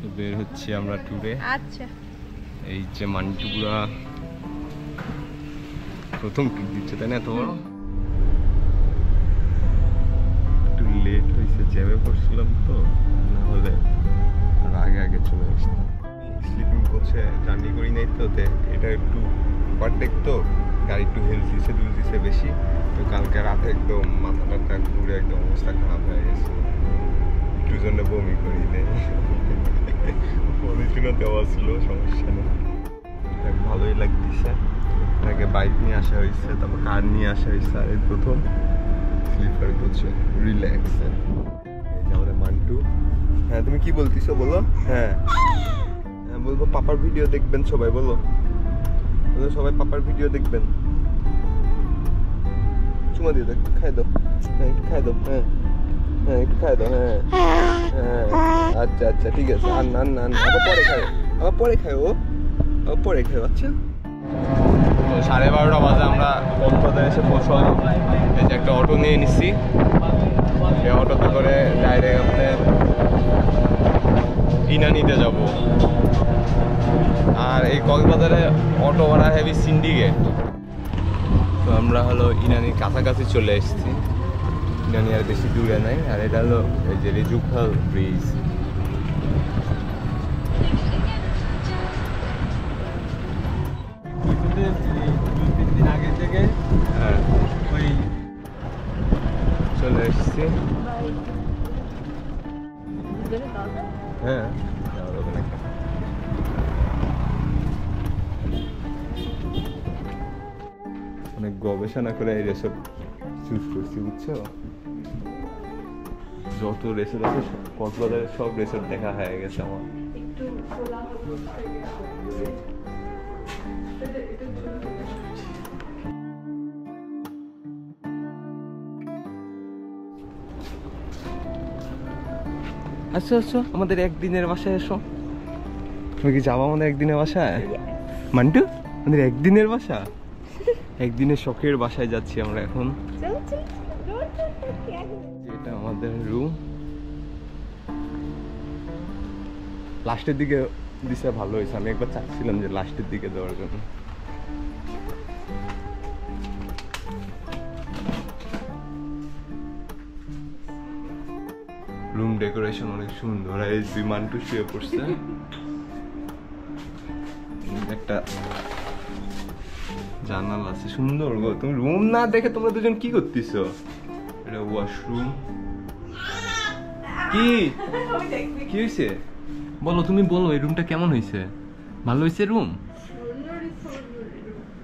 তো বের হচ্ছি আমরা ট্যুরে। আচ্ছা এই যে মান্টুপুরা প্রথম ট্যুর দিচ্ছে তাই না? এত বড় একটু লেট হয়েছে, জ্যামে পড়ছিলাম তো, না হলে আর আগে আগে চলে আসতাম। স্লিপিং কোচে জার্নি করি নাই তো, এটা একটু ওভারটেক তো, গাড়ি একটু হেলথ দিছে, দুল দিছে বেশি। তো কালকে রাতে একদম মাথা টাথা ঘুরে একদম অবস্থা খারাপ হয়ে গেছে, একটু জন্য বমি করি নেই। পলিথিনও দেওয়া ছিল, সমস্যা নেই, ভালোই লাগতেছে। আগে বাইক নিয়ে আসা হয়েছে, তারপর কার নিয়ে আসা হয়েছে, আর এই প্রথম স্লিপার কোচে রিল্যাক্স। এই যে আমাদের মান্টু। হ্যাঁ তুমি কি বলতেছো বলো? হ্যাঁ বলবো পাপার ভিডিও দেখবেন সবাই, বলো সবাই পাপার ভিডিও দেখবেন। চুমা দিয়ে দাও, একটু খাই দাও, হ্যাঁ একটু খাই দাও, হ্যাঁ হ্যাঁ একটু খাই দাও, হ্যাঁ হ্যাঁ আচ্ছা আচ্ছা ঠিক আছে। আর না না আবার পরে খাই, আবার পরে খাই, ও আবার পরে খাই। আচ্ছা 12:30 বাজে আমরা কক্সবাজার এসে পৌঁছলাম। এই যে একটা অটো নিয়ে নিচ্ছি, এই অটোতে করে ডাইরেক্ট আপনার ইনানিতে যাব। আর এই কক্সবাজারে অটো ভাড়া হেভি সিন্ডিকেট। তো আমরা হলো ইনানির কাছাকাছি চলে এসেছি, ইনানি আর বেশি দূরে নাই। আর এটা হলো এই যে রিজুখাল ব্রিজ। হ্যাঁ চলে এসেছি। হ্যাঁ অনেক গবেষণা করে এই রেসর্ট চুজ করছি, বুঝছো? যত রেসর্ট আছে কক্সবাজারের সব রেসর্ট দেখা হয়ে গেছে আমার। আসো আসো আমাদের একদিনের বাসায় এসো। তুমি কি যাবো আমাদের একদিনের বাসায়? মান্টু আমাদের একদিনের বাসা, একদিনের শখের বাসায় যাচ্ছি আমরা এখন। এটা আমাদের রুম, লাস্টের দিকে দিছে ভালো হয়েছে। আমি একবার চাচ্ছিলাম যে লাস্টের দিকে দেওয়ার জন্য। রুম ডেকোরেশন অনেক সুন্দর। এই দুই মান্টু শুয়ে পড়ছে, একটা জানালা আছে সুন্দর। গো তুমি রুম না দেখে তোমরা দুজন কি করতেছো? এটা ওয়াশরুম। কি কি হয়েছে বলো, তুমি বলো এই রুমটা কেমন হয়েছে? ভালো হয়েছে রুম?